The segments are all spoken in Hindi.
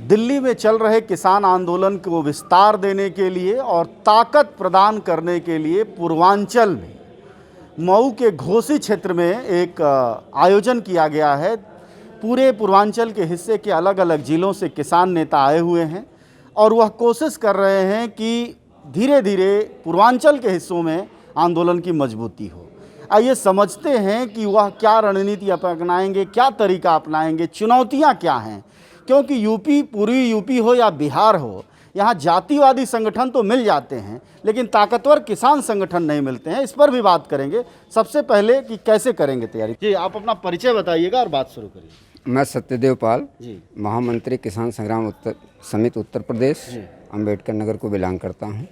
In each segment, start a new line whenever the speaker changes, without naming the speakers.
दिल्ली में चल रहे किसान आंदोलन को विस्तार देने के लिए और ताकत प्रदान करने के लिए पूर्वांचल में मऊ के घोसी क्षेत्र में एक आयोजन किया गया है। पूरे पूर्वांचल के हिस्से के अलग अलग ज़िलों से किसान नेता आए हुए हैं और वह कोशिश कर रहे हैं कि धीरे धीरे पूर्वांचल के हिस्सों में आंदोलन की मजबूती हो। आइए समझते हैं कि वह क्या रणनीति अपनाएंगे, क्या तरीका अपनाएंगे, चुनौतियां क्या हैं। क्योंकि यूपी, पूर्वी यूपी हो या बिहार हो, यहाँ जातिवादी संगठन तो मिल जाते हैं लेकिन ताकतवर किसान संगठन नहीं मिलते हैं। इस पर भी बात करेंगे। सबसे पहले कि कैसे करेंगे तैयारी। जी, आप अपना परिचय बताइएगा और बात शुरू करिए।
मैं सत्यदेव पाल
जी,
महामंत्री किसान संग्राम समिति उत्तर प्रदेश अंबेडकर नगर को बिलोंग करता हूं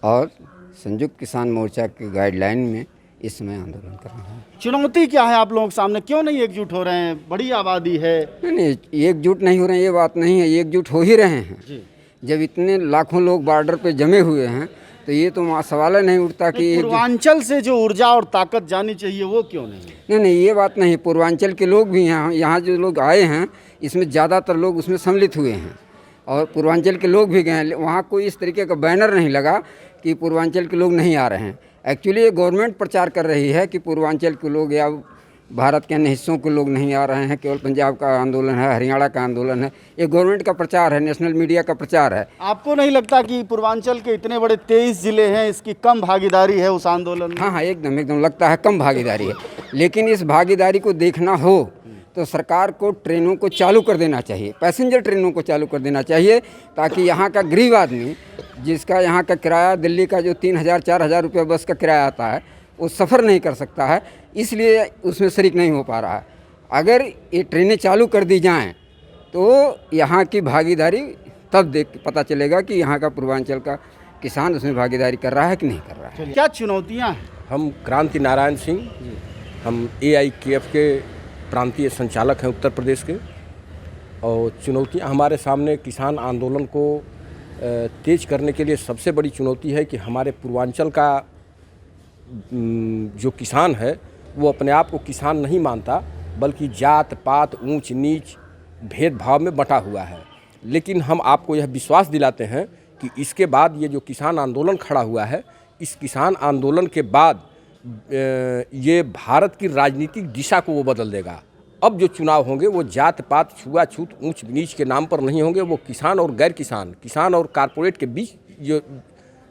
और संयुक्त किसान मोर्चा के गाइडलाइन में इस समय आंदोलन कर रहा हूं।
चुनौती क्या है आप लोगों के सामने? क्यों नहीं एकजुट हो रहे हैं? बड़ी आबादी है।
नहीं, एकजुट नहीं हो रहे हैं ये बात नहीं है, एकजुट हो ही रहे हैं।
जी,
जब इतने लाखों लोग बॉर्डर पे जमे हुए हैं तो ये तो सवाल नहीं उठता कि
पूर्वांचल से जो ऊर्जा और ताकत जानी चाहिए वो क्यों नहीं?
नहीं, ये बात नहीं। पूर्वांचल के लोग भी यहाँ जो लोग आए हैं इसमें ज़्यादातर लोग उसमें सम्मिलित हुए हैं और पूर्वांचल के लोग भी गए हैं। वहाँ कोई इस तरीके का बैनर नहीं लगा कि पूर्वांचल के लोग नहीं आ रहे हैं। एक्चुअली ये गवर्नमेंट प्रचार कर रही है कि पूर्वांचल के लोग या भारत के अन्य हिस्सों के लोग नहीं आ रहे हैं, केवल पंजाब का आंदोलन है, हरियाणा का आंदोलन है। ये गवर्नमेंट का प्रचार है, नेशनल मीडिया का प्रचार है।
आपको नहीं लगता कि पूर्वांचल के इतने बड़े 23 जिले हैं, इसकी कम भागीदारी है उस आंदोलन में?
हाँ, एकदम लगता है कम भागीदारी है। लेकिन इस भागीदारी को देखना हो तो सरकार को ट्रेनों को चालू कर देना चाहिए, पैसेंजर ट्रेनों को चालू कर देना चाहिए, ताकि यहाँ का गरीब आदमी जिसका यहाँ का किराया दिल्ली का जो 3,000-4,000 रुपये बस का किराया आता है वो सफ़र नहीं कर सकता है, इसलिए उसमें शरीक नहीं हो पा रहा है। अगर ये ट्रेनें चालू कर दी जाएं तो यहाँ की भागीदारी तब देख पता चलेगा कि यहाँ का पूर्वांचल का किसान उसमें भागीदारी कर रहा है कि नहीं कर रहा है।
क्या चुनौतियाँ हैं?
हम क्रांति नारायण सिंह, हम AIKF के प्रांतीय संचालक हैं उत्तर प्रदेश के। और चुनौतियाँ हमारे सामने किसान आंदोलन को तेज करने के लिए सबसे बड़ी चुनौती है कि हमारे पूर्वांचल का जो किसान है वो अपने आप को किसान नहीं मानता, बल्कि जात पात, ऊंच नीच, भेदभाव में बंटा हुआ है। लेकिन हम आपको यह विश्वास दिलाते हैं कि इसके बाद ये जो किसान आंदोलन खड़ा हुआ है, इस किसान आंदोलन के बाद ये भारत की राजनीतिक दिशा को वो बदल देगा। अब जो चुनाव होंगे वो जात पात, छुआछूत, ऊंच नीच के नाम पर नहीं होंगे। वो किसान और गैर किसान, किसान और कारपोरेट के बीच जो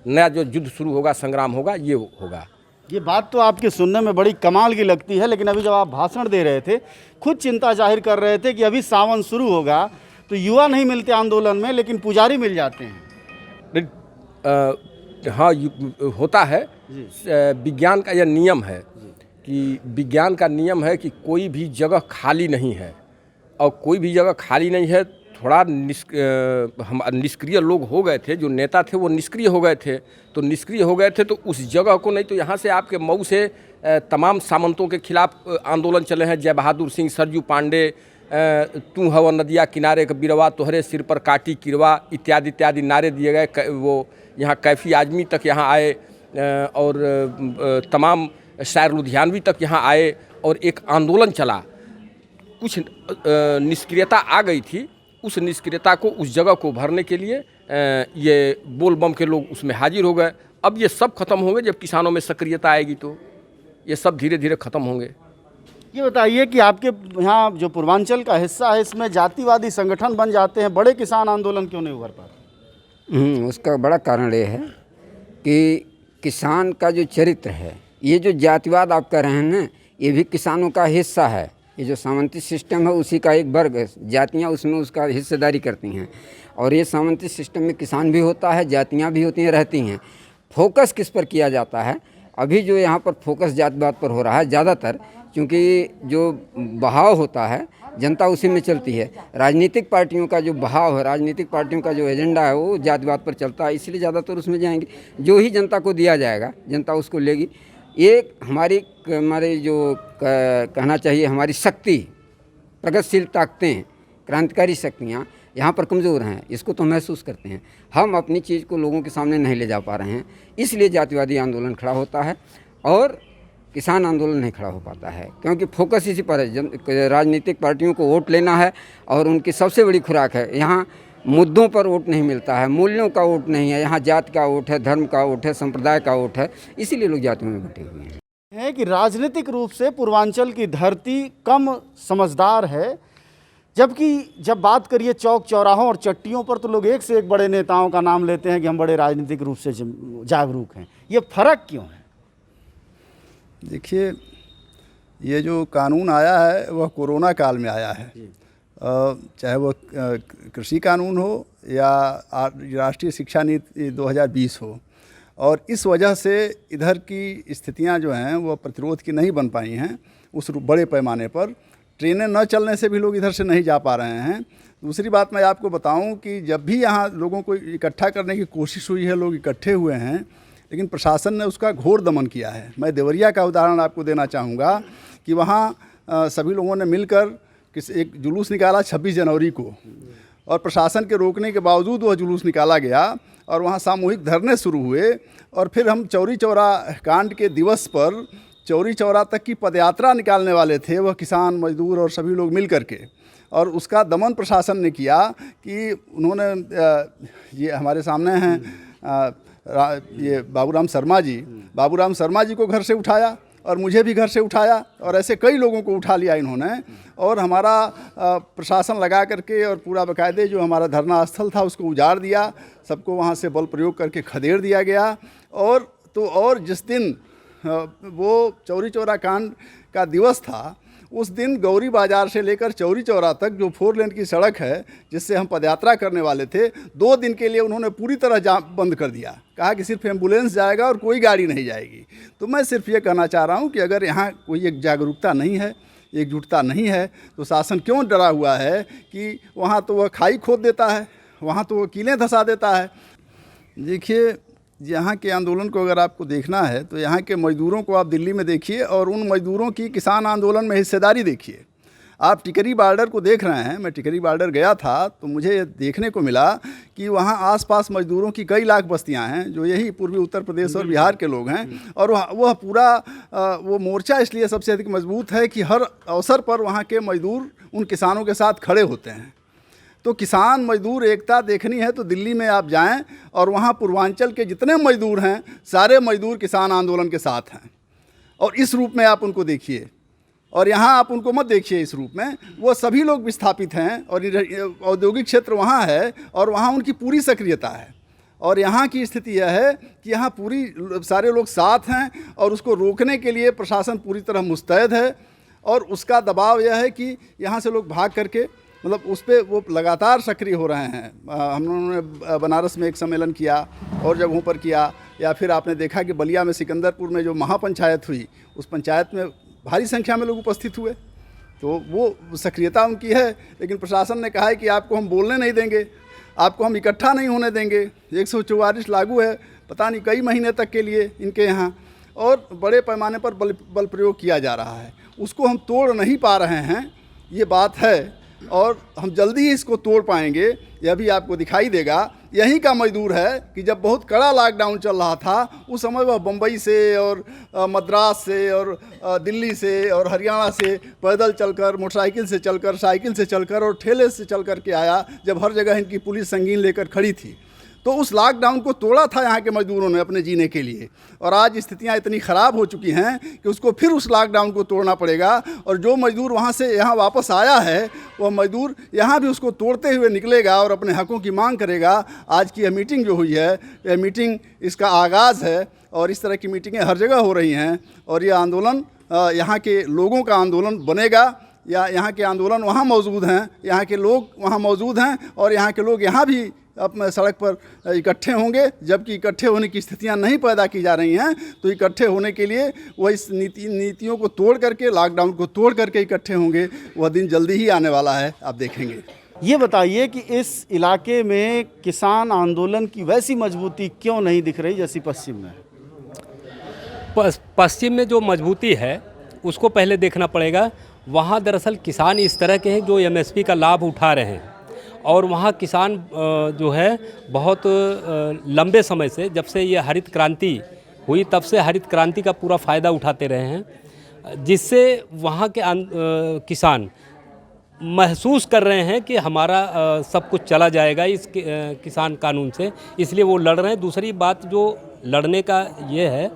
नया जो युद्ध शुरू होगा, संग्राम होगा, ये होगा।
ये बात तो आपके सुनने में बड़ी कमाल की लगती है, लेकिन अभी जब आप भाषण दे रहे थे खुद चिंता जाहिर कर रहे थे कि अभी सावन शुरू होगा तो युवा नहीं मिलते आंदोलन में, लेकिन पुजारी मिल जाते हैं।
हाँ, होता है। विज्ञान का यह नियम है कि विज्ञान का नियम है कि कोई भी जगह खाली नहीं है, और कोई भी जगह खाली नहीं है। थोड़ा हम निष्क्रिय लोग हो गए थे, जो नेता थे वो निष्क्रिय हो गए थे। तो निष्क्रिय हो गए थे तो उस जगह को नहीं, तो यहाँ से आपके मऊ से तमाम सामंतों के खिलाफ आंदोलन चले हैं। जय बहादुर सिंह, सरजू पांडे, तू हवा नदिया किनारे का बिरवा, तोहरे सिर पर काटी किरवा, इत्यादि इत्यादि नारे दिए गए। वो यहाँ कैफी आजमी तक यहाँ आए और तमाम शायर लुधियानवी तक यहाँ आए और एक आंदोलन चला। कुछ निष्क्रियता आ गई थी, उस निष्क्रियता को, उस जगह को भरने के लिए ये बोल बम के लोग उसमें हाजिर हो गए। अब ये सब खत्म होंगे जब किसानों में सक्रियता आएगी, तो ये सब धीरे धीरे खत्म होंगे।
ये बताइए कि आपके यहाँ जो पूर्वांचल का हिस्सा है इसमें जातिवादी संगठन बन जाते हैं, बड़े किसान आंदोलन क्यों नहीं उभर पाते?
उसका बड़ा कारण ये है कि किसान का जो चरित्र है, ये जो जातिवाद आप कह रहे हैं ना, ये भी किसानों का हिस्सा है। ये जो सामंती सिस्टम है उसी का एक वर्ग है, जातियाँ उसमें उसका हिस्सेदारी करती हैं। और ये सामंती सिस्टम में किसान भी होता है, जातियाँ भी होती हैं, रहती हैं। फोकस किस पर किया जाता है? अभी जो यहाँ पर फोकस जातिवाद पर हो रहा है ज़्यादातर, क्योंकि जो बहाव होता है जनता उसी में चलती है। राजनीतिक पार्टियों का जो बहाव है, राजनीतिक पार्टियों का जो एजेंडा है वो जातिवाद पर चलता है, इसलिए ज़्यादातर उसमें जाएंगे। जो ही जनता को दिया जाएगा जनता उसको लेगी। ये हमारे जो कहना चाहिए हमारी शक्ति, प्रगतिशील ताकतें, क्रांतिकारी शक्तियाँ यहाँ पर कमज़ोर हैं, इसको तो महसूस करते हैं। हम अपनी चीज़ को लोगों के सामने नहीं ले जा पा रहे हैं, इसलिए जातिवादी आंदोलन खड़ा होता है। और किसान आंदोलन नहीं खड़ा हो पाता है, क्योंकि फोकस इसी पर है। राजनीतिक पार्टियों को वोट लेना है और उनकी सबसे बड़ी खुराक है। यहाँ मुद्दों पर वोट नहीं मिलता है, मूल्यों का वोट नहीं है, यहाँ जात का वोट है, धर्म का वोट है, संप्रदाय का वोट है, इसीलिए लोग जातियों में बटे हुए हैं।
है कि राजनीतिक रूप से पूर्वांचल की धरती कम समझदार है, जबकि जब बात करिए चौक चौराहों और चट्टियों पर तो लोग एक से एक बड़े नेताओं का नाम लेते हैं कि हम बड़े राजनीतिक रूप से जागरूक हैं। ये फर्क क्यों है?
देखिए, ये जो कानून आया है वह कोरोना काल में आया है, चाहे वह कृषि कानून हो या राष्ट्रीय शिक्षा नीति 2020 हो, और इस वजह से इधर की स्थितियां जो हैं वह प्रतिरोध की नहीं बन पाई हैं उस बड़े पैमाने पर। ट्रेनें न चलने से भी लोग इधर से नहीं जा पा रहे हैं। दूसरी बात मैं आपको बताऊं कि जब भी यहाँ लोगों को इकट्ठा करने की कोशिश हुई है, लोग इकट्ठे हुए हैं, लेकिन प्रशासन ने उसका घोर दमन किया है। मैं देवरिया का उदाहरण आपको देना चाहूँगा कि वहाँ सभी लोगों ने मिलकर एक जुलूस निकाला 26 जनवरी को, और प्रशासन के रोकने के बावजूद वह जुलूस निकाला गया और वहाँ सामूहिक धरने शुरू हुए। और फिर हम चौरी चौरा कांड के दिवस पर चौरी चौरा तक की पदयात्रा निकालने वाले थे, वह किसान मजदूर और सभी लोग मिल करके, और उसका दमन प्रशासन ने किया कि उन्होंने ये हमारे सामने हैं ये बाबूराम शर्मा जी को घर से उठाया और मुझे भी घर से उठाया, और ऐसे कई लोगों को उठा लिया इन्होंने, और हमारा प्रशासन लगा करके और पूरा बाकायदे जो हमारा धरना स्थल था उसको उजाड़ दिया, सबको वहाँ से बल प्रयोग करके खदेड़ दिया गया। और जिस दिन वो चौरी चौरा कांड का दिवस था, उस दिन गौरी बाज़ार से लेकर चौरी चौरा तक जो 4 लेन की सड़क है जिससे हम पदयात्रा करने वाले थे, 2 दिन के लिए उन्होंने पूरी तरह बंद कर दिया। कहा कि सिर्फ एम्बुलेंस जाएगा और कोई गाड़ी नहीं जाएगी। तो मैं सिर्फ ये कहना चाह रहा हूँ कि अगर यहाँ कोई एक जागरूकता नहीं है, एकजुटता नहीं है, तो शासन क्यों डरा हुआ है कि वहाँ तो वह खाई खोद देता है, वहाँ तो वह कीलें धंसा देता है। देखिए, यहाँ के आंदोलन को अगर आपको देखना है तो यहाँ के मजदूरों को आप दिल्ली में देखिए और उन मजदूरों की किसान आंदोलन में हिस्सेदारी देखिए। आप टिकरी बॉर्डर को देख रहे हैं, मैं टिकरी बॉर्डर गया था तो मुझे देखने को मिला कि वहाँ आसपास मजदूरों की कई लाख बस्तियाँ हैं जो यही पूर्वी उत्तर प्रदेश और बिहार के लोग हैं, और वह पूरा वो मोर्चा इसलिए सबसे अधिक मजबूत है कि हर अवसर पर वहाँ के मजदूर उन किसानों के साथ खड़े होते हैं। तो किसान मजदूर एकता देखनी है तो दिल्ली में आप जाएं और वहाँ पूर्वांचल के जितने मजदूर हैं सारे मजदूर किसान आंदोलन के साथ हैं, और इस रूप में आप उनको देखिए। और यहाँ आप उनको मत देखिए इस रूप में, वो सभी लोग विस्थापित हैं और औद्योगिक क्षेत्र वहाँ है और वहाँ उनकी पूरी सक्रियता है। और यहाँ की स्थिति यह है कि यहाँ पूरी सारे लोग साथ हैं और उसको रोकने के लिए प्रशासन पूरी तरह मुस्तैद है, और उसका दबाव यह है कि यहाँ से लोग भाग करके मतलब उस पर वो लगातार सक्रिय हो रहे हैं। हम लोगों ने बनारस में एक सम्मेलन किया और जगहों पर किया, या फिर आपने देखा कि बलिया में सिकंदरपुर में जो महापंचायत हुई उस पंचायत में भारी संख्या में लोग उपस्थित हुए। तो वो सक्रियता उनकी है, लेकिन प्रशासन ने कहा है कि आपको हम बोलने नहीं देंगे, आपको हम इकट्ठा नहीं होने देंगे। 144 लागू है पता नहीं कई महीने तक के लिए इनके यहाँ, और बड़े पैमाने पर बल प्रयोग किया जा रहा है। उसको हम तोड़ नहीं पा रहे हैं, ये बात है, और हम जल्दी ही इसको तोड़ पाएंगे, यह भी आपको दिखाई देगा। यहीं का मजदूर है कि जब बहुत कड़ा लॉकडाउन चल रहा था उस समय वह बम्बई से और मद्रास से और दिल्ली से और हरियाणा से पैदल चलकर, मोटरसाइकिल से चलकर, साइकिल से चलकर और ठेले से चल कर के आया, जब हर जगह इनकी पुलिस संगीन लेकर खड़ी थी। तो उस लॉकडाउन को तोड़ा था यहाँ के मजदूरों ने अपने जीने के लिए, और आज स्थितियाँ इतनी ख़राब हो चुकी हैं कि उसको फिर उस लॉकडाउन को तोड़ना पड़ेगा। और जो मजदूर वहाँ से यहाँ वापस आया है वह मजदूर यहाँ भी उसको तोड़ते हुए निकलेगा और अपने हकों की मांग करेगा। आज की यह मीटिंग जो हुई है, यह मीटिंग इसका आगाज़ है, और इस तरह की मीटिंगें हर जगह हो रही हैं, और यह आंदोलन यहाँ के लोगों का आंदोलन बनेगा, या यहाँ के आंदोलन वहाँ मौजूद हैं, यहाँ के लोग वहाँ मौजूद हैं, और यहाँ के लोग यहाँ भी अपने सड़क पर इकट्ठे होंगे। जबकि इकट्ठे होने की स्थितियां नहीं पैदा की जा रही हैं, तो इकट्ठे होने के लिए वह इस नीतियों को तोड़ करके, लॉकडाउन को तोड़ करके इकट्ठे होंगे। वह दिन जल्दी ही आने वाला है, आप देखेंगे।
ये बताइए कि इस इलाके में किसान आंदोलन की वैसी मजबूती क्यों नहीं दिख रही जैसी पश्चिम में?
पश्चिम में जो मजबूती है उसको पहले देखना पड़ेगा। वहाँ दरअसल किसान इस तरह के हैं जो एमएसपी का लाभ उठा रहे हैं, और वहाँ किसान जो है बहुत लंबे समय से, जब से ये हरित क्रांति हुई तब से हरित क्रांति का पूरा फ़ायदा उठाते रहे हैं, जिससे वहाँ के किसान महसूस कर रहे हैं कि हमारा सब कुछ चला जाएगा इस किसान कानून से, इसलिए वो लड़ रहे हैं। दूसरी बात जो लड़ने का ये है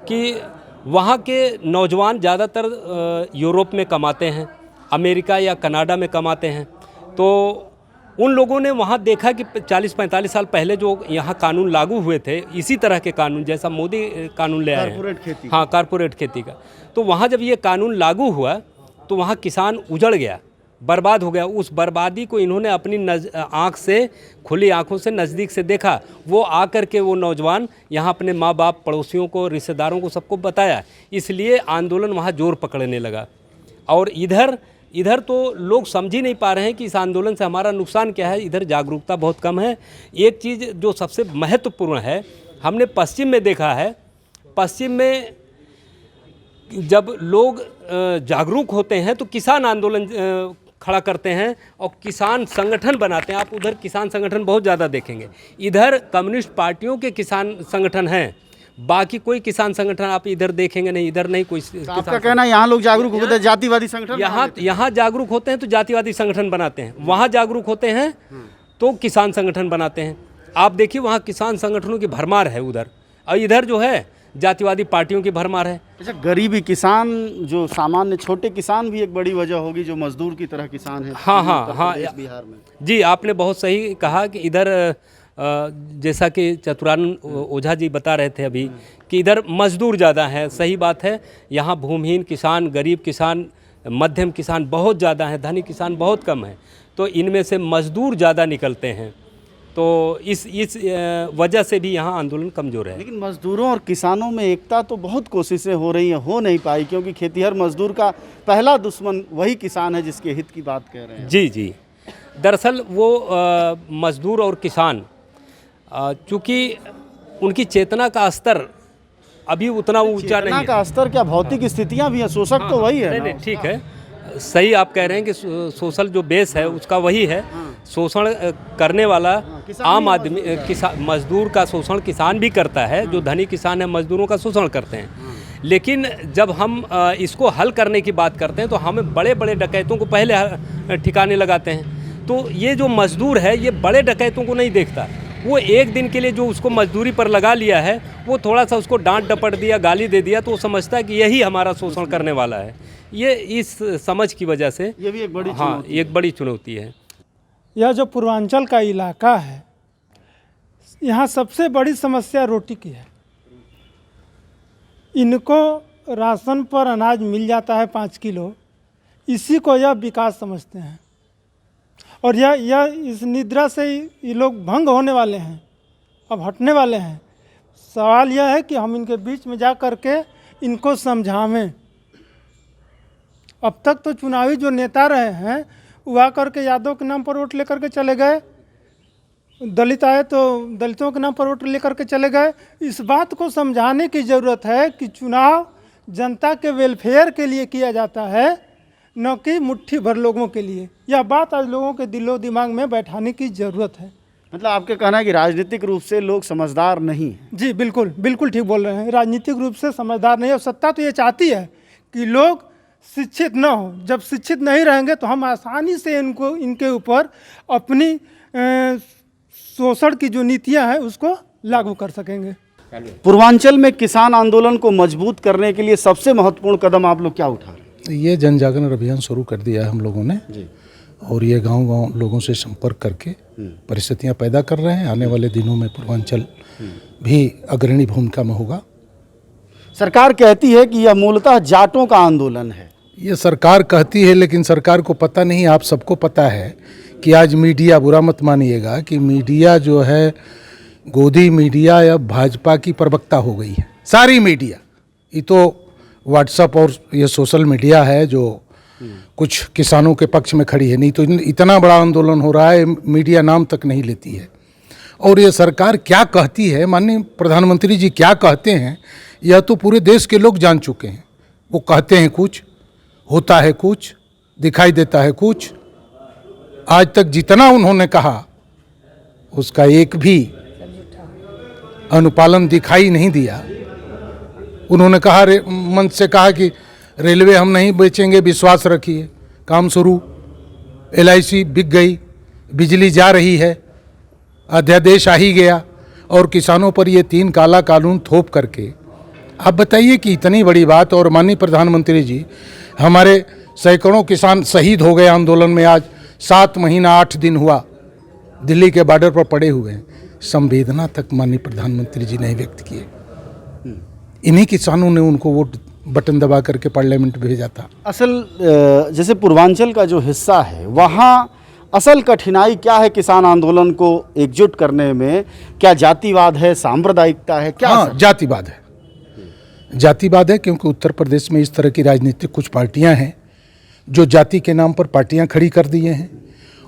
कि वहाँ के नौजवान ज़्यादातर यूरोप में कमाते हैं, अमेरिका या कनाडा में कमाते हैं, तो उन लोगों ने वहाँ देखा कि 40-45 साल पहले जो यहाँ कानून लागू हुए थे, इसी तरह के कानून जैसा मोदी कानून ले आए हैं,
कारपोरेट खेती,
हाँ कारपोरेट खेती का, तो वहाँ जब ये कानून लागू हुआ तो वहाँ किसान उजड़ गया, बर्बाद हो गया। उस बर्बादी को इन्होंने अपनी आँख से, खुली आँखों से नज़दीक से देखा। वो आकर के वो नौजवान यहाँ अपने माँ बाप, पड़ोसियों को, रिश्तेदारों को, सबको बताया, इसलिए आंदोलन वहाँ जोर पकड़ने लगा। और इधर तो लोग समझ ही नहीं पा रहे हैं कि इस आंदोलन से हमारा नुकसान क्या है। इधर जागरूकता बहुत कम है। एक चीज़ जो सबसे महत्वपूर्ण है, हमने पश्चिम में देखा है, पश्चिम में जब लोग जागरूक होते हैं तो किसान आंदोलन खड़ा करते हैं और किसान संगठन बनाते हैं। आप उधर किसान संगठन बहुत ज़्यादा देखेंगे, इधर कम्युनिस्ट पार्टियों के किसान संगठन हैं, बाकी कोई किसान संगठन आप इधर देखेंगे नहीं, इधर नहीं कोई।
तो आपका कहना है यहाँ लोग जागरूक होते हैं, जातिवादी संगठन
यहाँ जागरूक होते हैं तो जातिवादी संगठन बनाते हैं, वहाँ जागरूक होते हैं तो किसान संगठन बनाते हैं। आप देखिए वहाँ किसान संगठनों की भरमार है उधर, और इधर जो है जातिवादी पार्टियों की भरमार है।
अच्छा, गरीबी किसान, जो सामान्य छोटे किसान भी एक बड़ी वजह होगी, जो मजदूर की तरह किसान है।
हाँ
बिहार में
जी, आपने बहुत सही कहा कि इधर जैसा कि चतुरानंद ओझा जी बता रहे थे अभी कि इधर मजदूर ज़्यादा हैं। सही बात है, यहाँ भूमिहीन किसान, गरीब किसान, मध्यम किसान बहुत ज़्यादा हैं, धनी किसान बहुत कम हैं, तो इनमें से मजदूर ज़्यादा निकलते हैं, तो इस वजह से भी यहाँ आंदोलन कमज़ोर है।
लेकिन मजदूरों और किसानों में एकता तो बहुत कोशिशें हो रही हैं, हो नहीं पाई, क्योंकि खेतीहर मजदूर का पहला दुश्मन वही किसान है जिसके हित की बात कह रहे हैं।
जी, दरअसल वो मजदूर और किसान, चूँकि उनकी चेतना का स्तर अभी उतना ऊंचा नहीं है।
का स्तर क्या, भौतिक स्थितियां भी हैं, शोषक तो वही है।
नहीं, ठीक है, सही आप कह रहे हैं कि सोशल जो बेस है उसका वही है। शोषण करने वाला आम आदमी, मजदूर का शोषण किसान भी करता है, जो धनी किसान है मजदूरों का शोषण करते हैं। लेकिन जब हम इसको हल करने की बात करते हैं तो हम बड़े बड़े डकैतों को पहले ठिकाने लगाते हैं। तो ये जो मजदूर है ये बड़े डकैतों को नहीं देखता, वो एक दिन के लिए जो उसको मजदूरी पर लगा लिया है, वो थोड़ा सा उसको डांट डपट दिया, गाली दे दिया, तो वो समझता है कि यही हमारा शोषण करने वाला है। ये इस समझ की वजह से
ये भी एक बड़ी
एक बड़ी चुनौती है।
यह जो पूर्वांचल का इलाका है, यहाँ सबसे बड़ी समस्या रोटी की है। इनको राशन पर अनाज मिल जाता है 5 किलो, इसी को यह विकास समझते हैं, और यह इस निद्रा से ये लोग भंग होने वाले हैं, अब हटने वाले हैं। सवाल यह है कि हम इनके बीच में जा कर के इनको समझावें। अब तक तो चुनावी जो नेता रहे हैं वो आकर के यादव के नाम पर वोट लेकर के चले गए, दलित आए तो दलितों के नाम पर वोट लेकर के चले गए। इस बात को समझाने की ज़रूरत है कि चुनाव जनता के वेलफेयर के लिए किया जाता है, न कि मुट्ठी भर लोगों के लिए। यह बात आज लोगों के दिलो दिमाग में बैठाने की ज़रूरत है।
मतलब आपके कहना है कि राजनीतिक रूप से लोग समझदार नहीं हैं।
जी बिल्कुल ठीक बोल रहे हैं, राजनीतिक रूप से समझदार नहीं। और सत्ता तो ये चाहती है कि लोग शिक्षित न हो। जब शिक्षित नहीं रहेंगे तो हम आसानी से इनके ऊपर अपनी शोषण की जो नीतियां हैं उसको लागू कर सकेंगे।
पूर्वांचल में किसान आंदोलन को मजबूत करने के लिए सबसे महत्वपूर्ण कदम आप लोग क्या उठा रहे हैं?
ये जन जागरण अभियान शुरू कर दिया है हम लोगों ने जी। और ये गांव-गांव लोगों से संपर्क करके परिस्थितियां पैदा कर रहे हैं। आने वाले दिनों में पूर्वांचल भी अग्रणी भूमिका में होगा।
सरकार कहती है कि यह मूलतः जाटों का आंदोलन है।
ये सरकार कहती है, लेकिन सरकार को पता नहीं, आप सबको पता है कि आज मीडिया, बुरा मत मानिएगा, कि मीडिया जो है गोदी मीडिया या भाजपा की प्रवक्ता हो गई है। सारी मीडिया, ये तो व्हाट्सएप और ये सोशल मीडिया है जो कुछ किसानों के पक्ष में खड़ी है, नहीं तो इतना बड़ा आंदोलन हो रहा है, मीडिया नाम तक नहीं लेती है। और ये सरकार क्या कहती है, माननीय प्रधानमंत्री जी क्या कहते हैं, यह तो पूरे देश के लोग जान चुके हैं। वो कहते हैं कुछ, होता है कुछ, दिखाई देता है कुछ। आज तक जितना उन्होंने कहा उसका एक भी अनुपालन दिखाई नहीं दिया। उन्होंने कहा मंच से कहा कि रेलवे हम नहीं बेचेंगे, विश्वास रखिए, काम शुरू। LIC बिक गई, बिजली जा रही है, अध्यादेश आ ही गया और किसानों पर ये 3 काला कानून थोप करके आप बताइए कि इतनी बड़ी बात। और माननीय प्रधानमंत्री जी, हमारे सैकड़ों किसान शहीद हो गए आंदोलन में। आज 7 महीना 8 दिन हुआ दिल्ली के बॉर्डर पर पड़े हुए हैं। संवेदना तक माननीय प्रधानमंत्री जी ने व्यक्त किए। इन्हीं किसानों ने उनको वोट बटन दबा करके पार्लियामेंट भेजा था।
असल जैसे पूर्वांचल का जो हिस्सा है, वहाँ असल कठिनाई क्या है किसान आंदोलन को एकजुट करने में? क्या जातिवाद है, सांप्रदायिकता है, क्या?
हाँ, जातिवाद है। जातिवाद है क्योंकि उत्तर प्रदेश में इस तरह की राजनीतिक कुछ पार्टियां हैं जो जाति के नाम पर पार्टियां खड़ी कर दिए हैं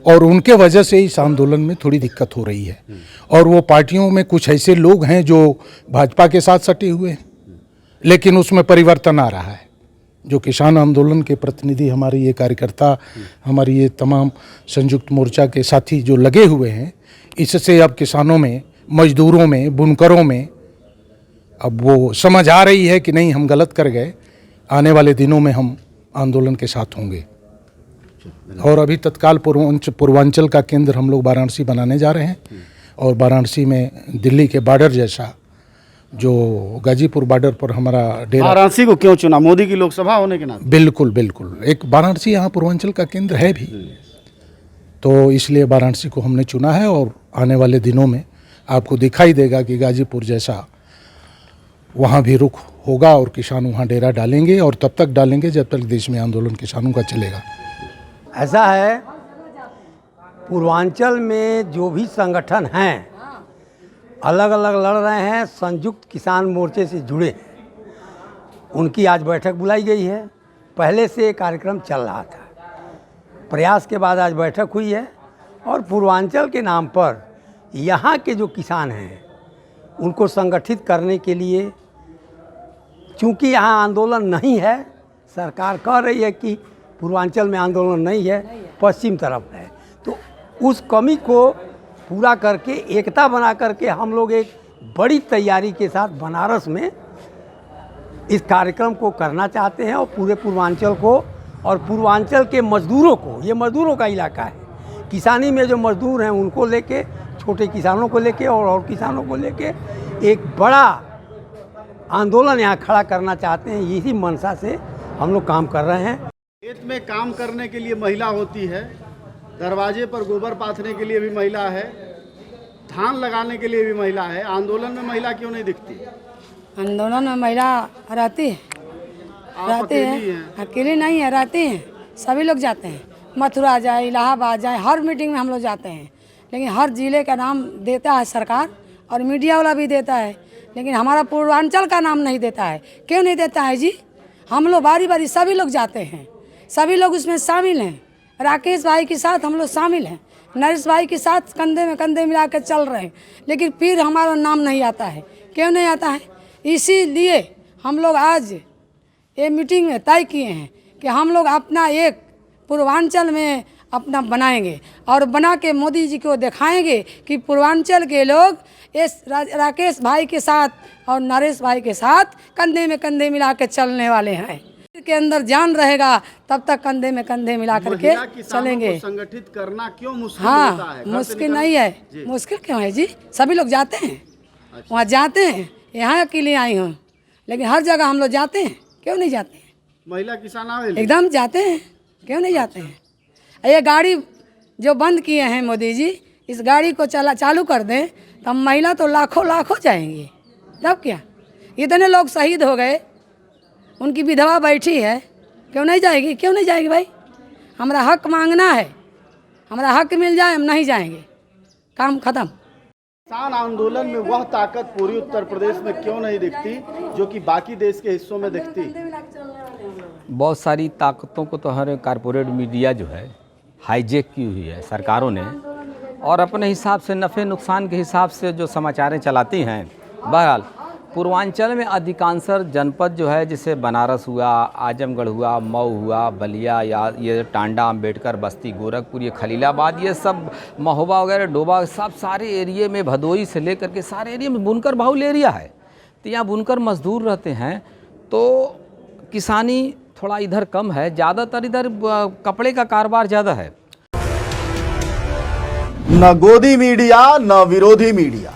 और उनके वजह से इस आंदोलन में थोड़ी दिक्कत हो रही है। और वो पार्टियों में कुछ ऐसे लोग हैं जो भाजपा के साथ सटे हुए हैं, लेकिन उसमें परिवर्तन आ रहा है। जो किसान आंदोलन के प्रतिनिधि, हमारे ये कार्यकर्ता, हमारी ये तमाम संयुक्त मोर्चा के साथी जो लगे हुए हैं, इससे अब किसानों में, मजदूरों में, बुनकरों में अब वो समझ आ रही है कि नहीं, हम गलत कर गए। आने वाले दिनों में हम आंदोलन के साथ होंगे। और अभी तत्काल पूर्वांचल का केंद्र हम लोग वाराणसी बनाने जा रहे हैं और वाराणसी में दिल्ली के बॉर्डर जैसा, जो गाजीपुर बॉर्डर पर हमारा डेरा।
वाराणसी को क्यों चुना? मोदी की लोकसभा होने के नाते?
बिल्कुल बिल्कुल, एक वाराणसी यहाँ पूर्वांचल का केंद्र है भी, तो इसलिए वाराणसी को हमने चुना है। और आने वाले दिनों में आपको दिखाई देगा कि गाजीपुर जैसा वहाँ भी रुख होगा और किसान वहाँ डेरा डालेंगे और तब तक डालेंगे जब तक देश में आंदोलन किसानों का चलेगा।
ऐसा है, पूर्वांचल में जो भी संगठन हैं अलग अलग लड़ रहे हैं, संयुक्त किसान मोर्चे से जुड़े हैं, उनकी आज बैठक बुलाई गई है। पहले से ये कार्यक्रम चल रहा था, प्रयास के बाद आज बैठक हुई है और पूर्वांचल के नाम पर यहाँ के जो किसान हैं उनको संगठित करने के लिए, चूँकि यहाँ आंदोलन नहीं है, सरकार कह रही है कि पूर्वांचल में आंदोलन नहीं है, पश्चिम तरफ है, तो उस कमी को पूरा करके, एकता बना करके हम लोग एक बड़ी तैयारी के साथ बनारस में इस कार्यक्रम को करना चाहते हैं और पूरे पूर्वांचल को और पूर्वांचल के मजदूरों को, ये मजदूरों का इलाका है, किसानी में जो मजदूर हैं उनको लेके, छोटे किसानों को लेके और किसानों को लेके एक बड़ा आंदोलन यहाँ खड़ा करना चाहते हैं। यही मंशा से हम लोग काम कर रहे हैं।
खेत में काम करने के लिए महिला होती है, दरवाजे पर गोबर पाथने के लिए भी महिला है, धान लगाने के लिए भी महिला है। आंदोलन में महिला क्यों नहीं दिखती?
आंदोलन में महिला रहती है, अकेली नहीं है, रहती हैं। सभी लोग जाते हैं, मथुरा जाए, इलाहाबाद जाए, हर मीटिंग में हम लोग जाते हैं। लेकिन हर ज़िले का नाम देता है सरकार और मीडिया वाला भी देता है, लेकिन हमारा पूर्वांचल का नाम नहीं देता है। क्यों नहीं देता है जी? हम लोग बारी बारी सभी लोग जाते हैं, सभी लोग उसमें शामिल हैं। राकेश भाई के साथ हम लोग शामिल हैं, नरेश भाई के साथ कंधे में कंधे मिला कर चल रहे हैं, लेकिन फिर हमारा नाम नहीं आता है। क्यों नहीं आता है? इसीलिए हम लोग आज ये मीटिंग में तय किए हैं कि हम लोग अपना एक पूर्वांचल में अपना बनाएंगे और बना के मोदी जी को दिखाएंगे कि पूर्वांचल के लोग इस राकेश भाई के साथ और नरेश भाई के साथ कंधे में कंधे मिला के चलने वाले हैं। के अंदर जान रहेगा तब तक कंधे में कंधे मिला करके चलेंगे।
संगठित करना क्यों मुश्किल होता है?
हाँ, मुश्किल नहीं है। मुश्किल क्यों है जी? सभी लोग जाते हैं, वहाँ जाते हैं। यहाँ के लिए आई हूँ, लेकिन हर जगह हम लोग जाते हैं। क्यों नहीं जाते हैं?
महिला किसान आवे
एकदम जाते हैं, क्यों नहीं जाते हैं? ये गाड़ी जो बंद किए हैं मोदी जी, इस गाड़ी को चालू कर दें तो महिला तो लाखों लाखों जाएंगी। तब क्या, इतने लोग शहीद हो गए, उनकी विधवा बैठी है, क्यों नहीं जाएगी? क्यों नहीं जाएगी भाई? हमारा हक मांगना है, हमारा हक मिल जाए, हम नहीं जाएंगे। काम खत्म।
किसान आंदोलन में वह ताकत पूरी उत्तर प्रदेश में क्यों नहीं दिखती जो कि बाकी देश के हिस्सों में दिखती?
बहुत सारी ताकतों को तो हर कारपोरेट मीडिया जो है हाईजेक की हुई है सरकारों ने, और अपने हिसाब से नफ़े नुकसान के हिसाब से जो समाचारें चलाती हैं। बहरहाल पूर्वांचल में अधिकांशर जनपद जो है, जैसे बनारस हुआ, आजमगढ़ हुआ, मऊ हुआ, बलिया, या ये टांडा, अम्बेडकर बस्ती, गोरखपुर, ये खलीलाबाद, ये सब महोबा वगैरह, डोबा, सब सारे एरिए में, भदोई से लेकर के सारे एरिया में बुनकर बाहुल एरिया है। तो यहाँ बुनकर मजदूर रहते हैं, तो किसानी थोड़ा इधर कम है, ज़्यादातर इधर कपड़े का कारोबार ज़्यादा है।
न गोदी मीडिया न विरोधी मीडिया,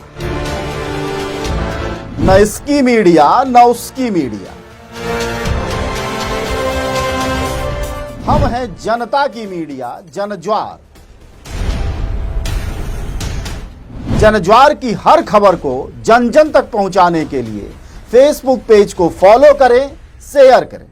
न इसकी मीडिया न उसकी मीडिया, हम हैं जनता की मीडिया जनज्वार। जनज्वार की हर खबर को जन जन तक पहुंचाने के लिए फेसबुक पेज को फॉलो करें, शेयर करें।